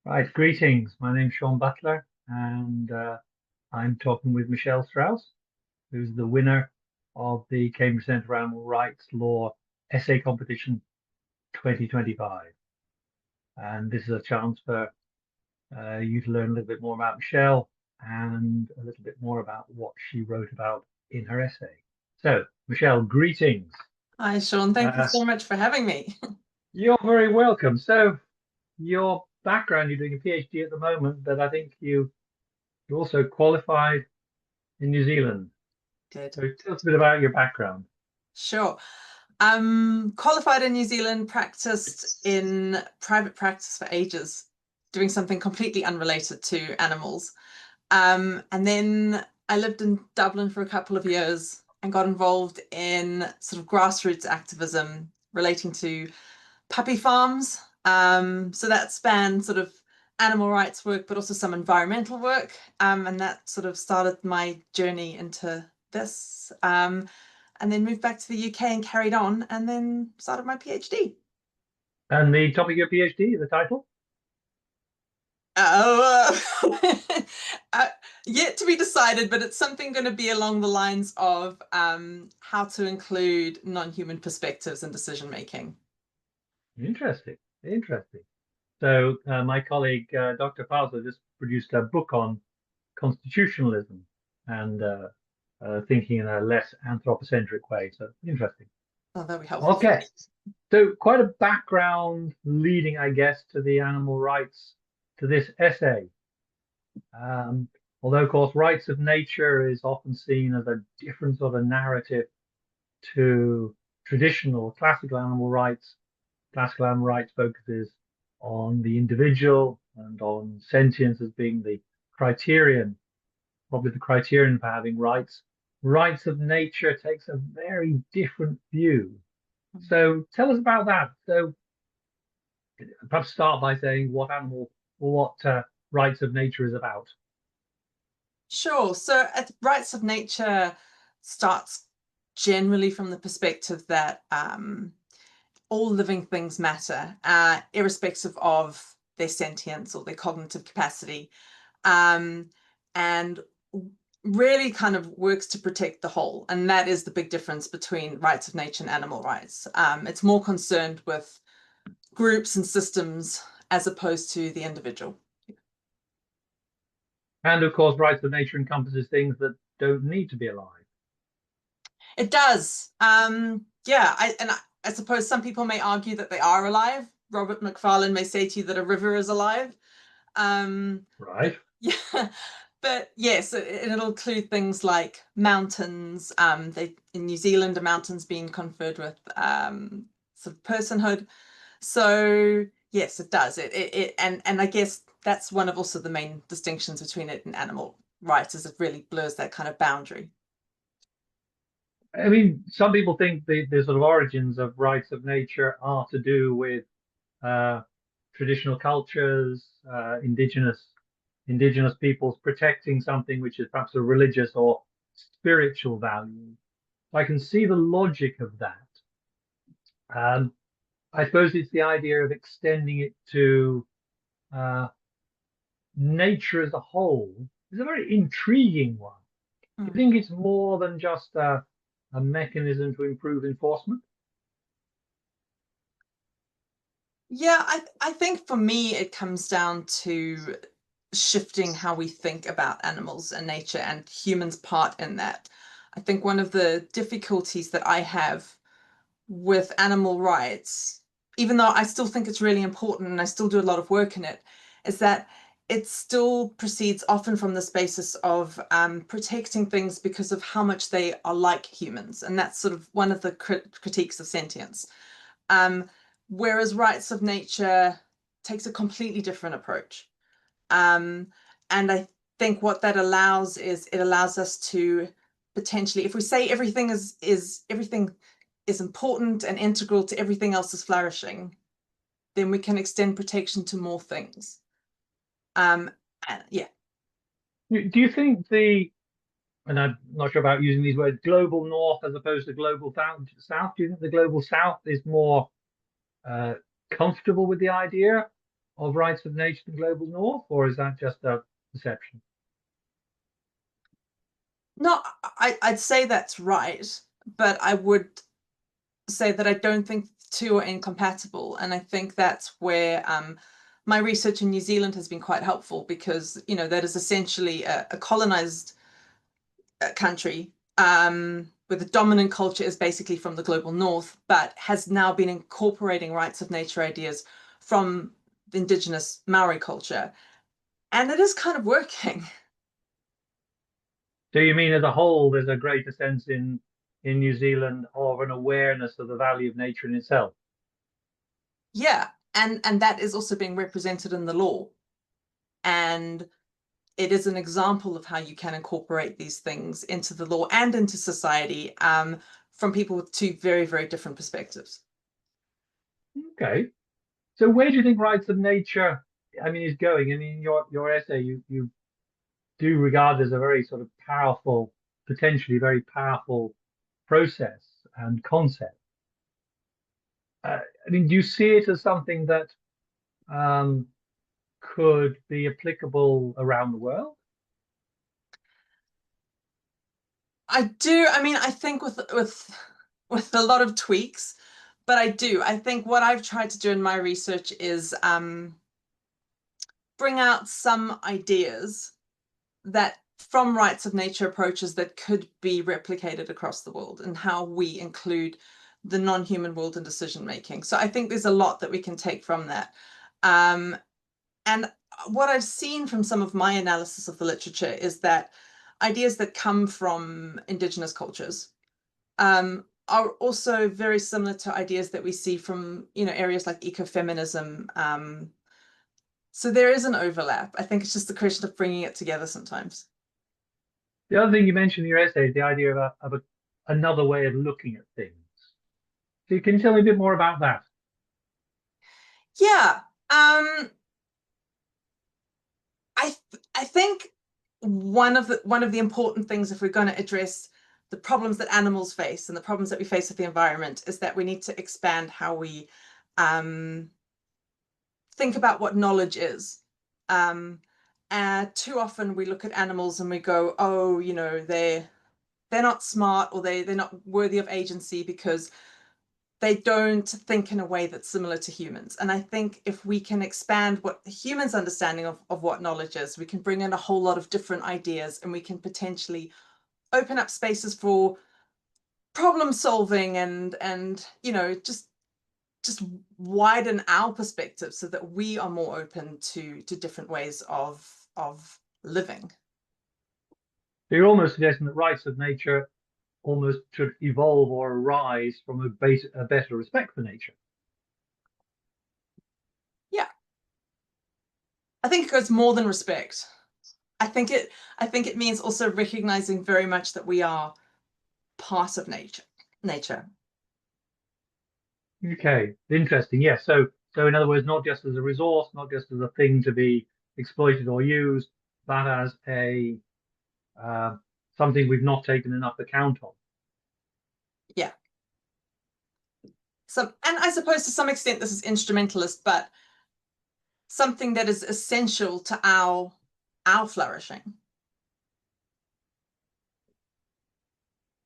Right, greetings. My name's Sean Butler, and I'm talking with Michelle Strauss, who's the winner of the Cambridge Centre for Animal Rights Law Essay Competition 2025. And this is a chance for you to learn a little bit more about Michelle and a little bit more about what she wrote about in her essay. So, Michelle, greetings. Hi, Sean. Thank you Uh, so much for having me. you're very welcome. So, your background, you're doing a PhD at the moment, but I think you also qualified in New Zealand. Good. So tell us a bit about your background. Sure. Qualified in New Zealand, practiced in private practice for ages, doing something completely unrelated to animals. And then I lived in Dublin for a couple of years and got involved in sort of grassroots activism relating to puppy farms. So that spanned sort of animal rights work, but also some environmental work. And that sort of started my journey into this. And then moved back to the UK and carried on, and then started my PhD. And the topic of your PhD, the title? Oh, uh, yet to be decided, but it's something going to be along the lines of how to include non-human perspectives in decision making. Interesting, interesting. So my colleague, Dr. Fowler, just produced a book on constitutionalism and thinking in a less anthropocentric way. So interesting. Oh, that'll be helpful. Okay, so quite a background leading, I guess, to the animal rights, to this essay. Um, Although, of course, rights of nature is often seen as a different sort of narrative to traditional classical animal rights. Classical animal rights focuses on the individual and on sentience as being the criterion, probably the criterion for having rights. Rights of nature takes a very different view. So tell us about that. So perhaps start by saying what animal or what rights of nature is about. Sure. So, rights of nature starts generally from the perspective that all living things matter, irrespective of their sentience or their cognitive capacity, um, and really kind of works to protect the whole. And that is the big difference between rights of nature and animal rights. It's more concerned with groups and systems as opposed to the individual. And of course, rights of nature encompasses things that don't need to be alive. It does. Yeah, I suppose some people may argue that they are alive. Robert McFarlane may say to you that a river is alive. But Right. yeah, but yes, it'll include things like mountains. They in New Zealand, a mountain's been conferred with sort of personhood. So yes, it does. And I guess that's one of also the main distinctions between it and animal rights, is it really blurs that kind of boundary. I mean, some people think the sort of origins of rights of nature are to do with uh, traditional cultures, indigenous peoples protecting something which is perhaps a religious or spiritual value. I can see the logic of that. Um, I suppose it's the idea of extending it to uh, nature as a whole. It's a very intriguing one. Do you Hmm. think it's more than just a mechanism to improve enforcement? Yeah, I think for me it comes down to shifting how we think about animals and nature and humans' part in that. I think one of the difficulties that I have with animal rights, even though I still think it's really important and I still do a lot of work in it, is that it still proceeds often from this basis of protecting things because of how much they are like humans. And that's sort of one of the critiques of sentience. Um, Whereas rights of nature takes a completely different approach. Um, and I think what that allows is it allows us to potentially, if we say everything is important and integral to everything else is flourishing, then we can extend protection to more things. Um, yeah. Do you think and I'm not sure about using these words, global north as opposed to global south? Do you think the global south is more uh, comfortable with the idea of rights of nature in the global north, or is that just a perception? No, I'd say that's right, but I would say that I don't think the two are incompatible. And I think that's where my research in New Zealand has been quite helpful because, that is essentially a colonized country where the dominant culture is basically from the global north, but has now been incorporating rights of nature ideas from the indigenous Maori culture. And it is kind of working. Do you mean as a whole, there's a greater sense in New Zealand of an awareness of the value of nature in itself? Yeah. And that is also being represented in the law. And it is an example of how you can incorporate these things into the law and into society from people with two very, very different perspectives. Okay. So where do you think rights of nature, I mean, is going? I mean, your essay, you do regard as a very sort of powerful, potentially very powerful process and concept. I mean, do you see it as something that um, could be applicable around the world? I do. I mean, I think with a lot of tweaks, but I do. I think what I've tried to do in my research is bring out some ideas that from rights of nature approaches that could be replicated across the world and how we include the non-human world in decision making. So I think there's a lot that we can take from that. Um, and what I've seen from some of my analysis of the literature is that ideas that come from indigenous cultures are also very similar to ideas that we see from areas like ecofeminism. So there is an overlap. I think it's just a question of bringing it together sometimes. The other thing you mentioned in your essay is the idea another way of looking at things. So can you tell me a bit more about that? Yeah. I think one of the important things if we're going to address the problems that animals face and the problems that we face with the environment is that we need to expand how we um, think about what knowledge is. Too often we look at animals and we go, oh, they're not smart or they're not worthy of agency because they don't think in a way that's similar to humans. And I think if we can expand what humans' understanding of what knowledge is, we can bring in a whole lot of different ideas and we can potentially open up spaces for problem solving and just widen our perspective so that we are more open to different ways of living. So you're almost suggesting that rights of nature almost should evolve or arise from a better respect for nature. Yeah, I think it goes more than respect. I think it means also recognizing very much that we are part of nature. Okay, interesting. Yes. So in other words, not just as a resource, not just as a thing to be exploited or used, but as a uh, something we've not taken enough account of. Yeah. So, and I suppose to some extent this is instrumentalist, but something that is essential to our flourishing.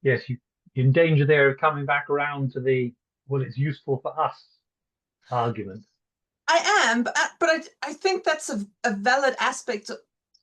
Yes, you're in danger there of coming back around to the well, it's useful for us argument. I am, but I think that's a valid aspect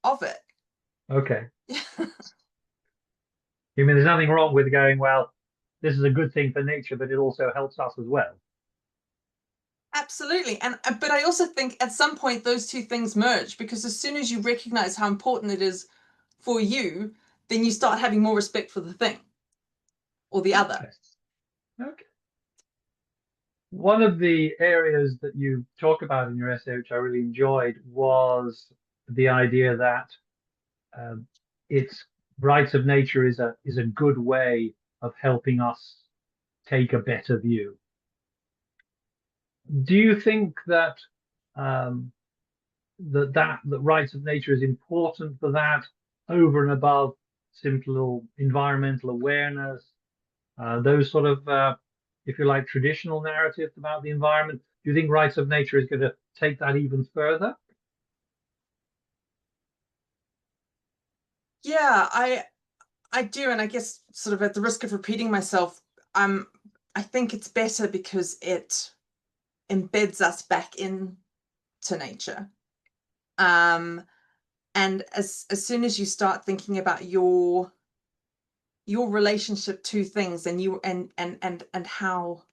of it. Okay. You mean there's nothing wrong with going, well, this is a good thing for nature, but it also helps us as well. Absolutely. And but I also think at some point those two things merge because as soon as you recognize how important it is for you, then you start having more respect for the thing or the other. Okay. Okay. One of the areas that you talk about in your essay, which I really enjoyed, was the idea that um, its rights of nature is a good way of helping us take a better view. Do you think that um, that rights of nature is important for that over and above simple environmental awareness, those sort of if you like traditional narratives about the environment? you think rights of nature is going to take that even further? Yeah, I do, and I guess sort of at the risk of repeating myself, I think it's better because it embeds us back into nature. And as soon as you start thinking about your relationship to things and you and how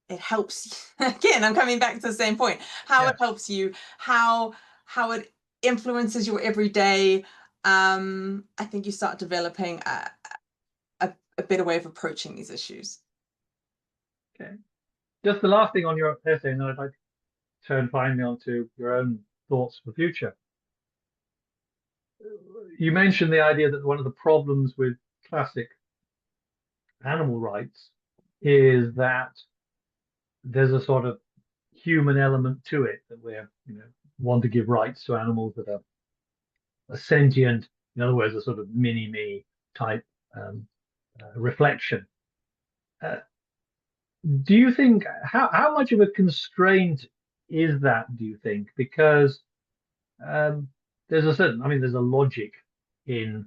it helps again, I'm coming back to the same point, how it Yeah. helps you, how it influences your everyday, I think you start developing a better way of approaching these issues. Okay. Just the last thing on your essay, and then I'd like to turn finally onto your own thoughts for the future. You mentioned the idea that one of the problems with classic animal rights is that there's a sort of human element to it, that we're, want to give rights to animals that are sentient, in other words, a sort of mini me type um, reflection. Uh, do you think how much of a constraint is that, do you think? Because um, there's a certain, I mean, there's a logic in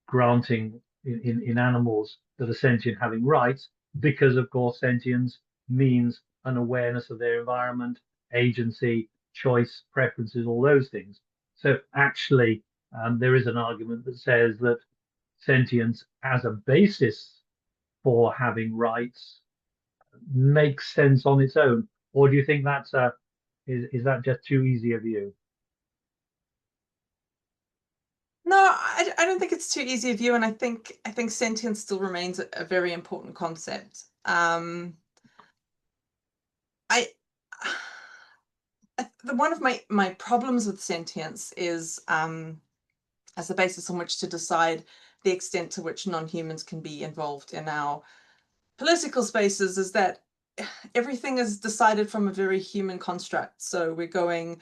granting in animals that are sentient having rights, because of course sentience means an awareness of their environment, agency, choice, preferences, all those things. So actually, there is an argument that says that sentience as a basis for having rights makes sense on its own. Or do you think that's a is that just too easy a view? No, I don't think it's too easy a view, and I think sentience still remains a very important concept. I one of my problems with sentience is as the basis on which to decide the extent to which non-humans can be involved in our political spaces, is that everything is decided from a very human construct. So we're going,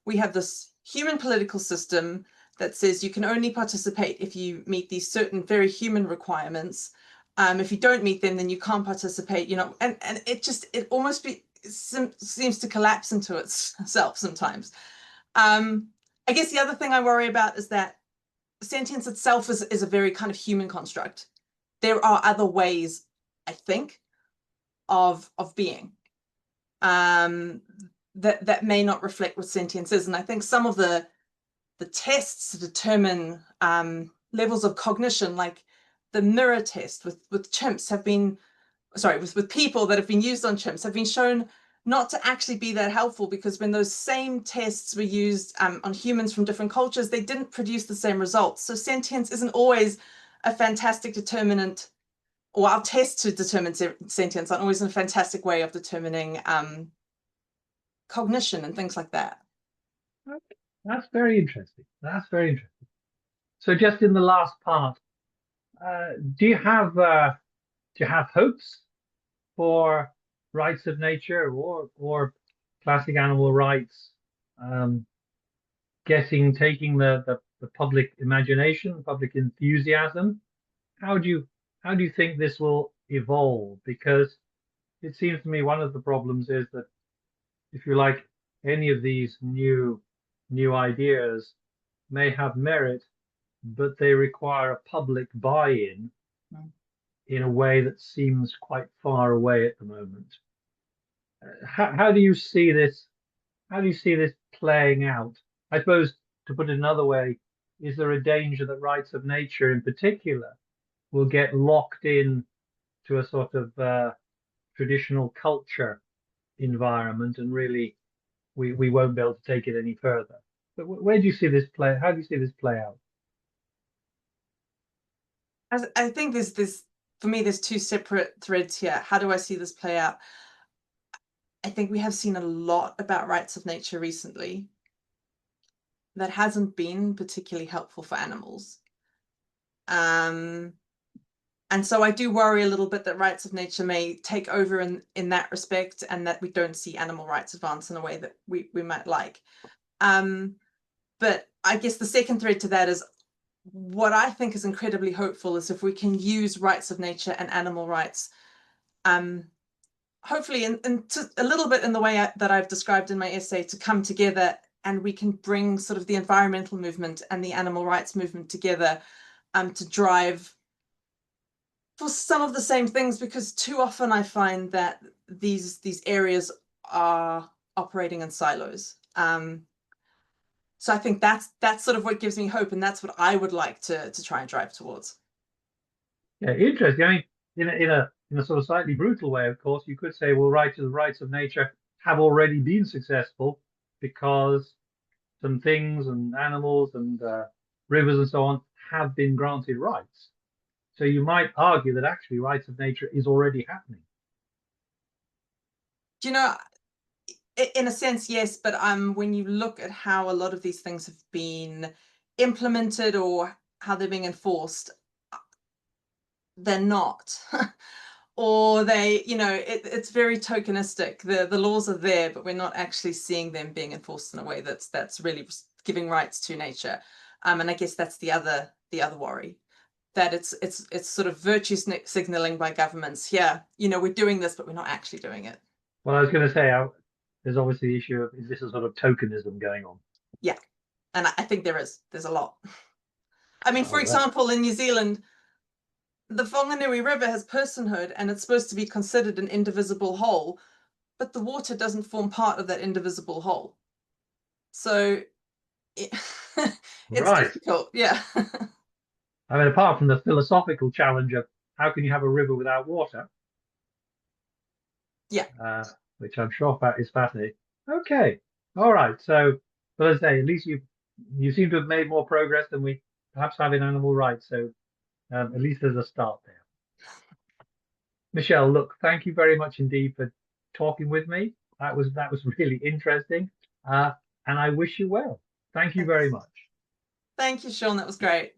we have this human political system that says you can only participate if you meet these certain very human requirements. If you don't meet them, then you can't participate, and it almost seems to collapse into itself sometimes. I guess the other thing I worry about is that sentience itself is a very kind of human construct. There are other ways, I think, of being, that may not reflect what sentience is. And I think some of the tests to determine levels of cognition, like the mirror test with chimps, have been, sorry, with people that have been used on chimps, have been shown not to actually be that helpful, because when those same tests were used on humans from different cultures, they didn't produce the same results. So sentience isn't always a fantastic determinant, or our tests to determine sentience aren't always a fantastic way of determining cognition and things like that. Okay. That's very interesting. That's very interesting. So just in the last part, do you have hopes for rights of nature, or classic animal rights um, taking the public imagination, public enthusiasm? How do you think this will evolve? Because it seems to me one of the problems is that, if you like, any of these new ideas may have merit, but they require a public buy-in Mm. in a way that seems quite far away at the moment. How do you see this? How do you see this playing out? I suppose, to put it another way, is there a danger that rights of nature in particular will get locked in to a sort of traditional culture environment, and really we won't be able to take it any further? But where do you see this play? How do you see this play out? I think there's for me, there's two separate threads here. How do I see this play out? I think we have seen a lot about rights of nature recently that hasn't been particularly helpful for animals. And so I do worry a little bit that rights of nature may take over in that respect, and that we don't see animal rights advance in a way that we might like. But I guess the second thread to that is, what I think is incredibly hopeful is if we can use rights of nature and animal rights hopefully a little bit in the way that I've described in my essay, to come together, and we can bring sort of the environmental movement and the animal rights movement together, to drive for some of the same things, because too often I find that these areas are operating in silos. So I think that's sort of what gives me hope, and that's what I would like to try and drive towards. Yeah, interesting. I mean, in a sort of slightly brutal way, of course, you could say, well, the rights of nature have already been successful because some things and animals and rivers and so on have been granted rights. So you might argue that actually rights of nature is already happening. Do you know, in a sense, yes, but when you look at how a lot of these things have been implemented or how they're being enforced, they're not. Or it's very tokenistic. The laws are there, but we're not actually seeing them being enforced in a way that's really giving rights to nature. And I guess that's the other worry, that it's sort of virtue signaling by governments. Yeah, we're doing this, but we're not actually doing it. Well, I was going to say, there's obviously the issue of, is this a sort of tokenism going on? Yeah, and I think there's a lot. I mean, for Oh, well. example, in New Zealand, the Whanganui River has personhood, and it's supposed to be considered an indivisible whole, but the water doesn't form part of that indivisible whole. So it, it's Right. difficult. Yeah. I mean, apart from the philosophical challenge of how can you have a river without water, Yeah. which I'm sure is fascinating. Okay. All right. So, but as I say, at least you seem to have made more progress than we perhaps have in animal rights. So at least there's a start there. Michelle, look, thank you very much indeed for talking with me. That was really interesting, and I wish you well. Thank you very Thanks. much. Thank you, Sean. That was great.